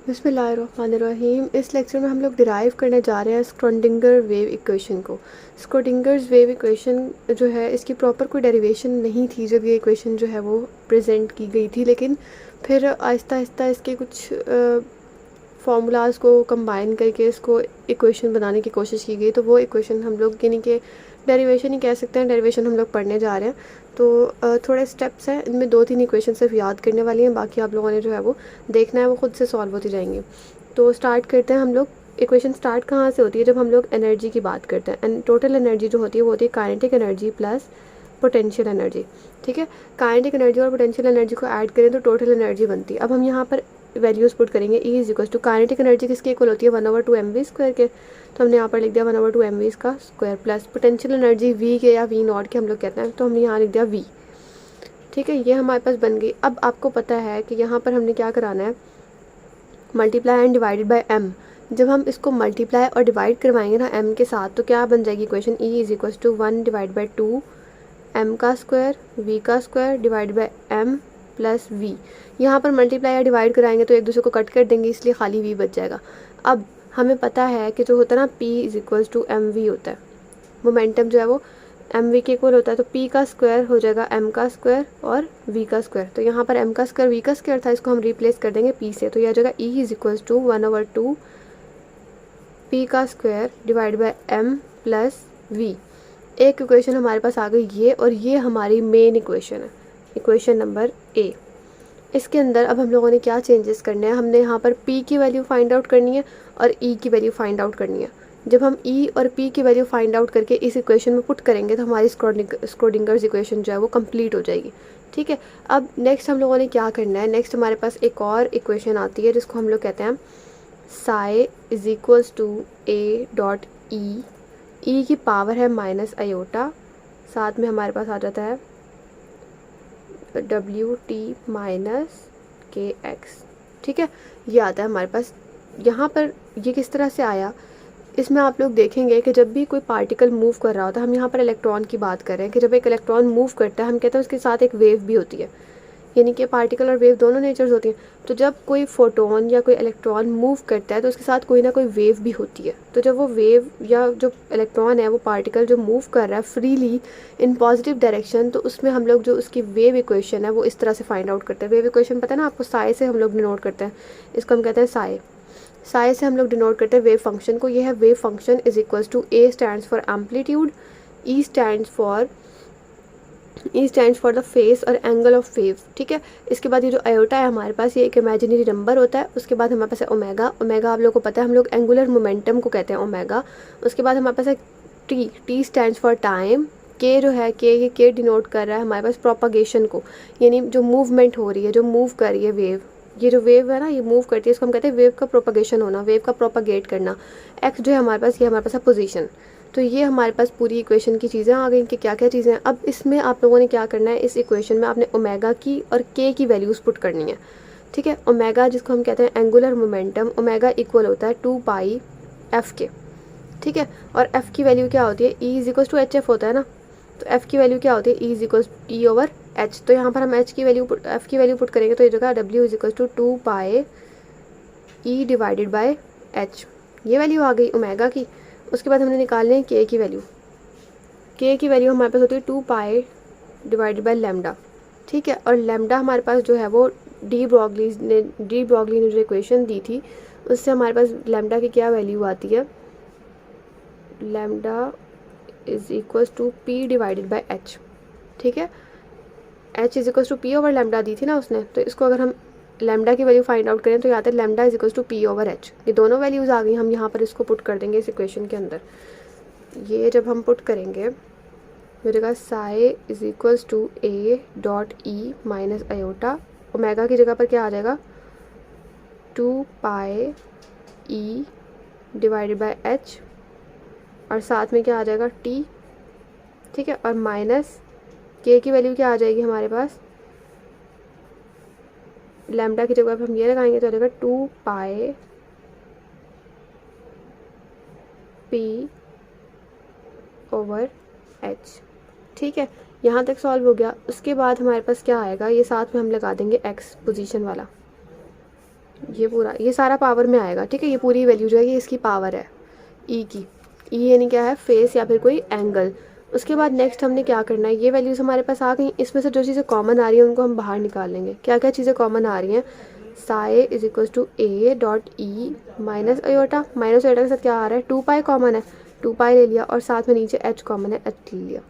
बिस्मिल्लाहिर्रहमानिर्रहीम। इस लेक्चर में हम लोग डिराइव करने जा रहे हैं स्क्रोडिंगर वेव इक्वेशन को। स्क्रोडिंगर्स वेव इक्वेशन जो है इसकी प्रॉपर कोई डेरिवेशन नहीं थी जब ये इक्वेशन जो है वो प्रेजेंट की गई थी, लेकिन फिर आहिस्ता आहिस्ता इसके कुछ फार्मूलाज को कंबाइन करके इसको इक्वेशन बनाने की कोशिश की गई। तो वो इक्वेशन हम लोग यानी कि डेरिवेशन ही कह सकते हैं, डेरिवेशन हम लोग पढ़ने जा रहे हैं। तो थोड़े स्टेप्स हैं, इनमें 2-3 इक्वेशन सिर्फ याद करने वाली हैं, बाकी आप लोगों ने जो है वो देखना है, वो खुद से सॉल्व होती जाएंगे। तो स्टार्ट करते हैं हम लोग। इक्वेशन स्टार्ट कहाँ से होती है? जब हम लोग एनर्जी की बात करते हैं। एंड टोटल एनर्जी जो होती है वो होती है kinetic energy plus potential energy. ठीक है, काइनेटिक एनर्जी और पोटेंशियल एनर्जी को ऐड करें तो टोटल एनर्जी बनती है। अब हम यहाँ पर वैल्यूज पुट करेंगे। E is equal to kinetic energy किसके इक्वल होती है? 1/2 mv² के। तो हमने यहाँ पर लिख दिया 1/2 mv² plus potential energy we के या वी नॉट के हम लोग कहते हैं, तो हमने यहाँ लिख दिया वी। ठीक है, ये हमारे पास बन गई। अब आपको पता है कि यहाँ पर हमने क्या कराना है, multiply and divided by M. जब हम इसको मल्टीप्लाई और डिवाइड करवाएंगे ना एम के साथ, तो क्या बन जाएगी equation? E is equal to 1/2 m² v² divide by M plus V. यहाँ पर मल्टीप्लाई या डिवाइड कराएंगे तो एक दूसरे को कट कर देंगे, इसलिए खाली वी बच जाएगा। अब हमें पता है कि जो होता है ना p is equal to M V होता है, मोमेंटम जो है वो एम वी के इक्वल होता है। तो p का स्क्वायर हो जाएगा m² और v का स्क्वायर। तो यहाँ पर m का स्क्वायर v का स्क्वायर था, इसको हम रिप्लेस कर देंगे p से। तो यह आ जाएगा e is equal to 1/2 p² divide by m plus v। एक इक्वेशन हमारे पास आ गई ये, और ये हमारी मेन इक्वेशन है, इक्वेशन नंबर ए। इसके अंदर अब हम लोगों ने क्या चेंजेस करने हैं? हमने यहाँ पर p की वैल्यू फाइंड आउट करनी है और e की वैल्यू फाइंड आउट करनी है। जब हम e और p की वैल्यू फाइंड आउट करके इस इक्वेशन में पुट करेंगे तो हमारी स्क्रोडिंगर्स इक्वेशन जो है वो कंप्लीट हो जाएगी। ठीक है, अब नेक्स्ट हम लोगों ने क्या करना है? नेक्स्ट हमारे पास एक और इक्वेशन आती है जिसको हम लोग कहते हैं psi is equals to a dot E. E की पावर है माइनस आयोटा, साथ में हमारे पास आ जाता है WT माइनस KX। ठीक है, ये आता है हमारे पास। यहाँ पर ये किस तरह से आया, इसमें आप लोग देखेंगे कि जब भी कोई पार्टिकल मूव कर रहा होता है, हम यहाँ पर इलेक्ट्रॉन की बात कर रहे हैं कि जब एक इलेक्ट्रॉन मूव करता है हम कहते हैं उसके साथ एक वेव भी होती है, यानी कि पार्टिकल और वेव दोनों नेचर्स होती हैं। तो जब कोई फोटोन या कोई इलेक्ट्रॉन मूव करता है तो उसके साथ कोई ना कोई वेव भी होती है। तो जब वो वेव या जो इलेक्ट्रॉन है, वो पार्टिकल जो मूव कर रहा है फ्रीली इन पॉजिटिव डायरेक्शन, तो उसमें हम लोग जो उसकी वेव इक्वेशन है वो इस तरह से फाइंड आउट करते हैं। वेव इक्वेशन पता है ना आपको, साई से हम लोग डिनोट करते हैं, इसको हम कहते हैं साई। साई से हम लोग डिनोट करते हैं वेव फंक्शन को। ये है wave function is equals to A stands for amplitude, E stands for the phase और एंगल ऑफ वेव। ठीक है, इसके बाद ये जो आयोटा है हमारे पास, ये एक इमेजिनरी नंबर होता है। उसके बाद हमारे पास है ओमेगा। ओमेगा आप लोगों को पता है, हम लोग एंगुलर मोमेंटम को कहते हैं ओमेगा। उसके बाद हमारे पास है T. T stands for time. के जो है के डिनोट कर रहा है हमारे पास प्रोपागेशन को, यानी जो मूवमेंट हो रही है, जो मूव कर रही है वेव, ये जो वेव है ना ये मूव करती है, इसको हम कहते हैं वेव का प्रोपागेशन होना, वेव का प्रोपागेट करना। एक्स जो है हमारे पास, ये हमारे पास है पोजीशन। तो ये हमारे पास पूरी इक्वेशन की चीज़ें आ गई कि क्या क्या चीज़ें हैं। अब इसमें आप लोगों ने क्या करना है, इस इक्वेशन में आपने ओमेगा की और के की वैल्यूज़ पुट करनी है। ठीक है, ओमेगा जिसको हम कहते हैं एंगुलर मोमेंटम, ओमेगा इक्वल होता है 2πf के। ठीक है, और f की वैल्यू क्या होती है? E is equal to HF होता है ना, तो f की वैल्यू क्या होती है? E is equal E over H। तो यहाँ पर हम f की वैल्यू पुट करेंगे तो ये जगह W is equal to 2π E divided by H। ये वैल्यू आ गई ओमेगा की। उसके बाद हमने निकालनी है के की वैल्यू। के की वैल्यू हमारे पास होती है 2π डिवाइडेड बाय लैम्डा। ठीक है, और लैम्डा हमारे पास जो है वो डी ब्रॉगली ने जो इक्वेशन दी थी उससे हमारे पास लैम्डा की क्या वैल्यू आती है? Lambda is equals to P divided by H। ठीक है, H is equals to P over lambda दी थी ना उसने, तो इसको अगर हम लैम्डा की वैल्यू फाइंड आउट करें तो यहाँ तक lambda is equals to P over H। ये दोनों वैल्यूज़ आ गई, हम यहाँ पर इसको पुट कर देंगे इस इक्वेशन के अंदर। ये जब हम पुट करेंगे मेरे पास psi is equals to A dot E minus iota. Omega की जगह पर क्या आ जाएगा? 2π E डिवाइडेड बाय H, और साथ में क्या आ जाएगा? T। ठीक है, और माइनस के की वैल्यू क्या आ जाएगी हमारे पास? लैम्डा की जगह पर हम ये लगाएंगे तो आ जाएगा 2π P ओवर H। ठीक है, यहाँ तक सॉल्व हो गया। उसके बाद हमारे पास क्या आएगा? ये साथ में हम लगा देंगे x पोजीशन वाला। ये पूरा, ये सारा पावर में आएगा, ठीक है। ये पूरी वैल्यू जो है ये इसकी पावर है ई की। ई यानी क्या है, फेस या फिर कोई एंगल। उसके बाद नेक्स्ट हमने क्या करना है, ये वैल्यूज़ हमारे पास आ गई, इसमें से जो चीज़ें कॉमन आ रही हैं उनको हम बाहर निकाल लेंगे। क्या क्या चीज़ें कॉमन आ रही हैं, psi is equal to A dot E minus iota. Minus iota के साथ क्या आ रहा है, 2 पाई कॉमन है, 2 पाई ले लिया, और साथ में नीचे एच कॉमन है, एच ले लिया,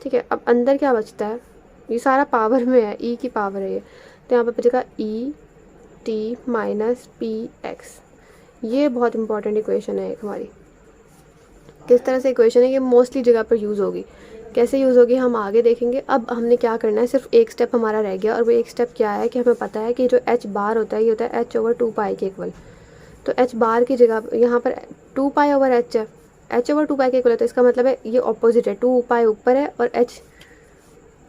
ठीक है। अब अंदर क्या बचता है, ये सारा पावर में है, ई की पावर है ये, तो यहाँ पर बचेगा ई टी माइनस पी एक्स। ये बहुत इंपॉर्टेंट इक्वेशन है एक हमारी। किस तरह से इक्वेशन है, ये मोस्टली जगह पर यूज़ होगी। कैसे यूज़ होगी हम आगे देखेंगे। अब हमने क्या करना है, सिर्फ एक स्टेप हमारा रह गया, और वो एक स्टेप क्या है कि हमें पता है कि जो एच बार होता है ये होता है एच ओवर 2 पाई के इक्वल। तो एच बार की जगह यहाँ पर 2 पाई ओवर एच है, एच ओवर 2 पाई के इक्वल है, तो इसका मतलब है ये ऑपोजिट है, 2 पाई ऊपर है और एच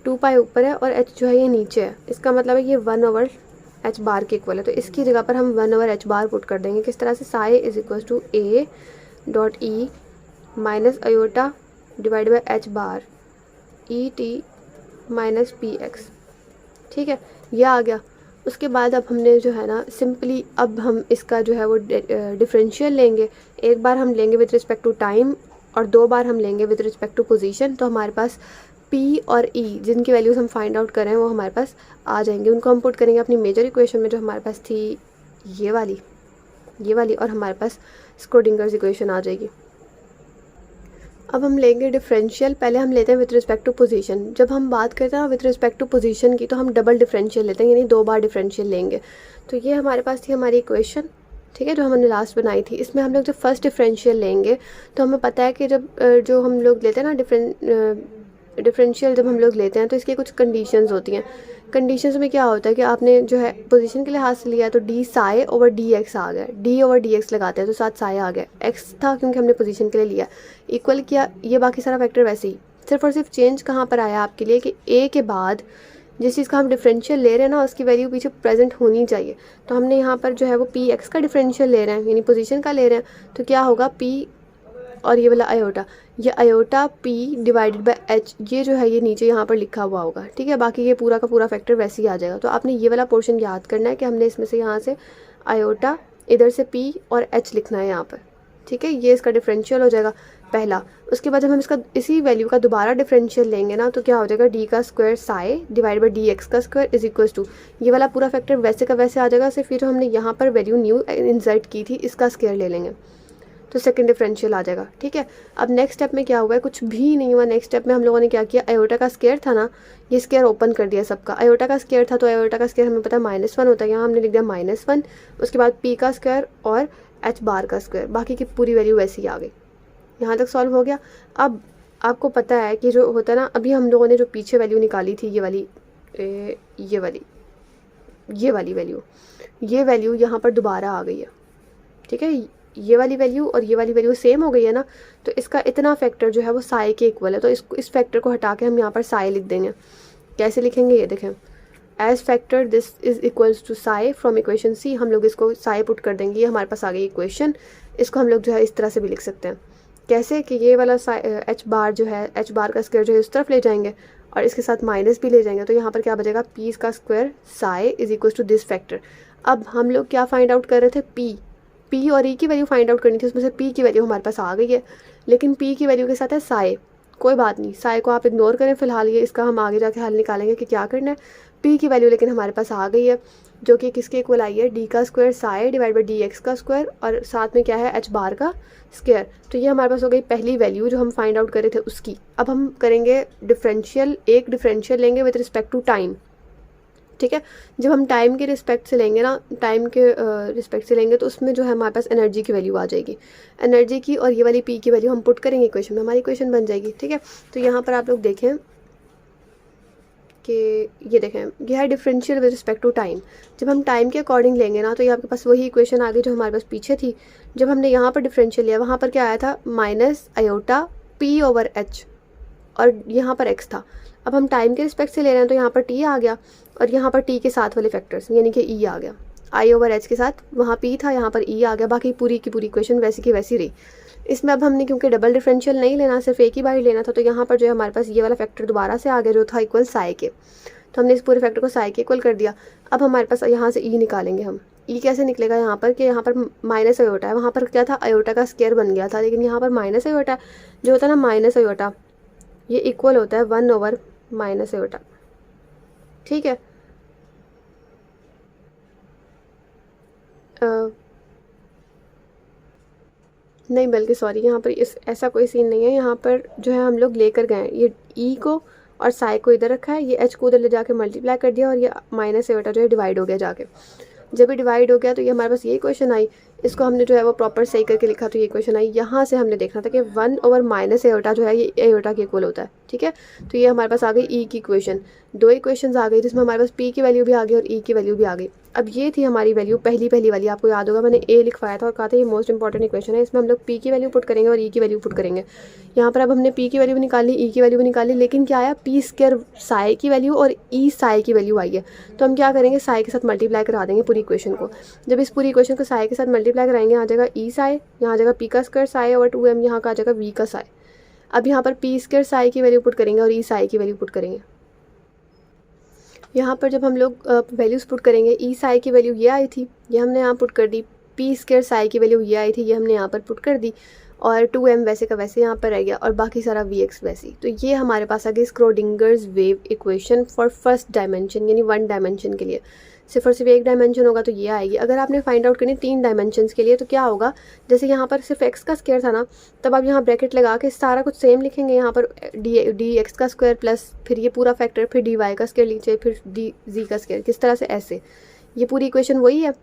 2 पाई ऊपर है और एच जो है ये नीचे है। इसका मतलब है ये 1 ओवर एच बार के इक्वल है, तो इसकी जगह पर हम 1 ओवर एच बार पुट कर देंगे। किस तरह से, psi is equal to A dot E minus iota divide by H bar E T minus P X, ठीक है, ये आ गया। उसके बाद अब हमने जो है ना सिंपली अब हम इसका जो है वो डिफरेंशियल लेंगे। एक बार हम लेंगे विद रिस्पेक्ट टू टाइम और 2 बार हम लेंगे विद रिस्पेक्ट टू पोजीशन। तो हमारे पास पी और ई जिनकी वैल्यूज़ हम फाइंड आउट करें वो हमारे पास आ जाएंगे। उनको हम पुट करेंगे अपनी मेजर इक्वेशन में जो हमारे पास थी ये वाली, और हमारे पास स्क्रोडिंगर्स इक्वेशन आ जाएगी। अब हम लेंगे डिफरेंशियल। पहले हम लेते हैं विद रिस्पेक्ट टू पोजीशन। जब हम बात करते हैं विद रिस्पेक्ट टू पोजीशन की तो हम डबल डिफरेंशियल लेते हैं, यानी 2 बार डिफरेंशियल लेंगे। तो ये हमारे पास थी हमारी इक्वेशन, ठीक है, जो हमने लास्ट बनाई थी। इसमें हम लोग जब फर्स्ट डिफरेंशियल लेंगे तो हमें पता है कि जब जो हम लोग लेते हैं ना डिफरेंशियल जब हम लोग लेते हैं तो इसकी कुछ कंडीशंस होती हैं। कंडीशंस में क्या होता है कि आपने जो है पोजीशन के लिहाज से लिया तो D psi over D x आ गया, डी ओवर डी एक्स लगाते हैं तो साथ साई आ गया, एक्स था क्योंकि हमने पोजीशन के लिए लिया, इक्वल किया, ये बाकी सारा फैक्टर वैसे ही। सिर्फ और सिर्फ चेंज कहाँ पर आया आपके लिए कि ए के बाद जिस चीज़ का हम डिफरेंशियल ले रहे हैं ना उसकी वैल्यू पीछे प्रेजेंट होनी चाहिए। तो हमने यहाँ पर जो है वो पी एक्स का डिफरेंशियल ले रहे हैं, यानी पोजीशन का ले रहे हैं, तो क्या होगा पी और ये वाला अयोटा, ये iota P divided by H, ये जो है ये नीचे यहाँ पर लिखा हुआ होगा, ठीक है। बाकी ये पूरा का पूरा फैक्टर वैसे ही आ जाएगा। तो आपने ये वाला पोर्शन याद करना है कि हमने इसमें से यहाँ से अयोटा, इधर से पी और एच लिखना है यहाँ पर, ठीक है। ये इसका डिफरेंशियल हो जाएगा पहला। उसके बाद जब हम इसका इसी वैल्यू का दोबारा डिफरेंशियल लेंगे ना तो क्या हो जाएगा, डी का square Sai divide by D x का स्क्वायर इज इक्वल टू, ये वाला पूरा फैक्टर वैसे का वैसे आ जाएगा, सिर्फ ये जो हमने यहाँ पर वैल्यू न्यू इंसर्ट की थी इसका स्क्वायर ले लेंगे तो सेकंड डिफरेंशियल आ जाएगा, ठीक है। अब नेक्स्ट स्टेप में क्या हुआ है, कुछ भी नहीं हुआ। नेक्स्ट स्टेप में हम लोगों ने क्या किया, अयोटा का स्क्वायर था ना, ये स्क्वायर ओपन कर दिया सबका। अयोटा का स्क्वायर था तो अयोटा का स्क्वायर हमें पता है -1 होता है, यहाँ हमने लिख दिया -1। उसके बाद पी का स्क्वायर और एच बार का स्क्वायर, बाकी की पूरी वैल्यू वैसी ही आ गई। यहाँ तक सॉल्व हो गया। अब आपको पता है कि जो होता है ना, अभी हम लोगों ने जो पीछे वैल्यू निकाली थी ये वाली वैल्यू यहाँ पर दोबारा आ गई है, ठीक है। ये वाली वैल्यू और ये वाली वैल्यू सेम हो गई है ना, तो इसका इतना फैक्टर जो है वो साई के इक्वल है। तो इस फैक्टर को हटा के हम यहाँ पर साई लिख देंगे। कैसे लिखेंगे ये देखें, as factor this is equals to psi from equation C. हम लोग इसको साई पुट कर देंगे, ये हमारे पास आ गई इक्वेशन। इसको हम लोग जो है इस तरह से भी लिख सकते हैं, कैसे कि ये वाला एच बार जो है, एच बार का स्क्वायर जो है उस तरफ ले जाएंगे और इसके साथ माइनस भी ले जाएंगे, तो यहाँ पर क्या बचेगा, पी का square psi is equal to this factor. अब हम लोग क्या फाइंड आउट कर रहे थे, पी और ई की वैल्यू फाइंड आउट करनी थी, उसमें से पी की वैल्यू हमारे पास आ गई है, लेकिन पी की वैल्यू के साथ है साई। कोई बात नहीं, साई को आप इग्नोर करें फिलहाल, ये इसका हम आगे जाके हल निकालेंगे कि क्या करना है। पी की वैल्यू लेकिन हमारे पास आ गई है, जो कि किसके इक्वल आई है, डी का square Sai divide by D x का स्क्वायर और साथ में क्या है, एच बार का स्क्वायर। तो ये हमारे पास हो गई पहली वैल्यू जो हम फाइंड आउट कर रहे थे उसकी। अब हम करेंगे डिफरेंशियल, एक डिफरेंशियल लेंगे विद रिस्पेक्ट टू टाइम, ठीक है। जब हम टाइम के रिस्पेक्ट से लेंगे ना, टाइम के रिस्पेक्ट से लेंगे तो उसमें जो है हमारे पास एनर्जी की वैल्यू आ जाएगी, एनर्जी की, और ये वाली पी की वैल्यू हम पुट करेंगे इक्वेशन में, हमारी इक्वेशन बन जाएगी, ठीक है। तो यहाँ पर आप लोग देखें कि ये देखें, ये है differential with respect to time. जब हम टाइम के अकॉर्डिंग लेंगे ना तो ये आपके पास वही इक्वेशन आ गई जो हमारे पास पीछे थी। जब हमने यहाँ पर डिफरेंशियल लिया वहाँ पर क्या आया था, minus iota P over H, और यहाँ पर एक्स था। अब हम टाइम के रिस्पेक्ट से ले रहे हैं तो यहाँ पर टी आ गया, और यहाँ पर टी के साथ वाले फैक्टर्स यानी कि ई आ गया, आई ओवर एच के साथ, वहाँ पी था, यहाँ पर ई आ गया। बाकी पूरी की पूरी इक्वेशन वैसी की वैसी रही। इसमें अब हमने क्योंकि डबल डिफरेंशियल नहीं लेना, सिर्फ एक ही बार लेना था, तो यहाँ पर जो है हमारे पास ये वाला फैक्टर दोबारा से आ गया जो था इक्वल साई के। तो हमने इस पूरे फैक्टर को साई के इक्वल कर दिया। अब हमारे पास यहाँ से ई निकालेंगे हम, ई कैसे निकलेगा यहाँ पर कि यहाँ पर माइनस आयोटा है, वहाँ पर क्या था आयोटा का स्क्वायर बन गया था, लेकिन यहाँ पर माइनस आयोटा जो होता है ना माइनस आयोटा ये इक्वल होता है 1 / माइनस आयोटा। ठीक है, नहीं बल्कि सॉरी यहाँ पर इस ऐसा कोई सीन नहीं है, यहाँ पर जो है हम लोग लेकर गए ये ई को और साई को इधर रखा है, ये एच को उधर ले जाके मल्टीप्लाई कर दिया और ये माइनस आयोटा जो है डिवाइड हो गया जाके। जब ये डिवाइड हो गया तो ये हमारे पास ये इक्वेशन आई, इसको हमने जो है वो प्रॉपर सही करके लिखा तो ये इक्वेशन आई। यहाँ से हमने देखना था कि 1 / माइनस आयोटा जो है ये आयोटा के इक्वल होता है। ठीक है, तो ये हमारे पास आ गई ई की इक्वेशन, 2 इक्वेशंस आ गई जिसमें हमारे पास पी की वैल्यू भी आ गई और ई की वैल्यू भी आ गई। अब ये थी हमारी वैल्यू पहली वाली, आपको याद होगा मैंने ए लिखवाया था और कहा था ये मोस्ट इंपॉर्टेंट इक्वेशन है, इसमें हम लोग पी की वैल्यू पुट करेंगे और ई की वैल्यू पुट करेंगे। यहाँ पर अब हमने पी की वैल्यू भी निकाली, ई की वैल्यू भी निकाली, लेकिन क्या आया पी स्क्वायर साई की वैल्यू और ई साई की वैल्यू आई है। तो हम क्या करेंगे साई के साथ मल्टीप्लाई करा देंगे पूरी इक्वेशन को। जब इस पूरी इक्वेशन को साई के साथ मल्टीप्लाई कराएंगे आ जाएगा ई साई, यहाँ आ जाएगा पी का स्क्वायर साई और 2m यहाँ का आ जाएगा वी का साई। अब यहाँ पर पी स्क्वायर साई की वैल्यू पुट करेंगे और ई साई की वैल्यू पुट करेंगे। यहाँ पर जब हम लोग वैल्यूज़ पुट करेंगे ई साई की वैल्यू ये आई थी, ये हमने यहाँ पुट कर दी, पी स्क्वायर साई की वैल्यू ये आई थी, ये हमने यहाँ पर पुट कर दी और 2m वैसे का वैसे यहाँ पर रह गया और बाकी सारा vx वैसे। तो ये हमारे पास आ गई Schrodinger's wave equation for first dimension, यानी 1 डायमेंशन के लिए। सिर्फ और सिर्फ 1 डायमेंशन होगा तो ये आएगी। अगर आपने फाइंड आउट करनी 3 डायमेंशंस के लिए तो क्या होगा, जैसे यहाँ पर सिर्फ x का स्क्वायर था ना, तब आप यहाँ ब्रैकेट लगा के सारा कुछ सेम लिखेंगे। यहाँ पर डी एक्स का स्क्वायर प्लस फिर ये पूरा फैक्टर, फिर डी वाई का स्क्वायर लीजिए, फिर डी जी का स्क्वायर, किस तरह से ऐसे। ये पूरी इक्वेशन वही है,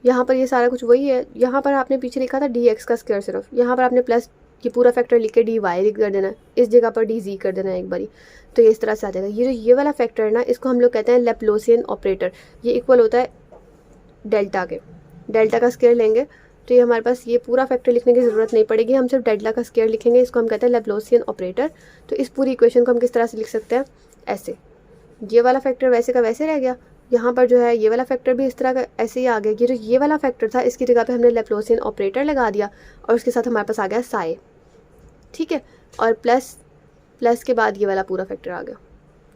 यहाँ पर ये सारा कुछ वही है। यहाँ पर आपने पीछे लिखा था डी एक्स का स्क्वायर सिर्फ, यहाँ पर आपने प्लस ये पूरा फैक्टर लिख के डी वाई कर देना है, इस जगह पर डी जी कर देना है एक बारी, तो ये इस तरह से आ जाएगा। ये जो ये वाला फैक्टर है ना, इसको हम लोग कहते हैं लैप्लासियन ऑपरेटर। ये इक्वल होता है डेल्टा के, डेल्टा का स्क्वायर लेंगे तो ये हमारे पास ये पूरा फैक्टर लिखने की ज़रूरत नहीं पड़ेगी, हम सिर्फ डेल्टा का स्क्वायर लिखेंगे, इसको हम कहते हैं लैप्लासियन ऑपरेटर। तो इस पूरी इक्वेशन को हम किस तरह से लिख सकते हैं, ऐसे, ये वाला फैक्टर वैसे का वैसे रह गया, यहाँ पर जो है ये वाला फैक्टर भी इस तरह का ऐसे ही आ गया। ये जो ये वाला फैक्टर था इसकी जगह पे हमने लैप्लासियन ऑपरेटर लगा दिया और उसके साथ हमारे पास आ गया साई। ठीक है, और प्लस के बाद ये वाला पूरा फैक्टर आ गया।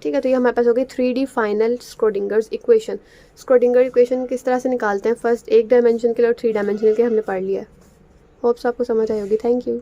ठीक है, तो ये हमारे पास हो गई 3D final Schrodinger's equation. Schrodinger equation किस तरह से निकालते हैं, फर्स्ट 1 डायमेंशन के लिए और 3 डायमेंशन के लिए हमने पढ़ लिया है। होप्स आपको समझ आई होगी। Thank you.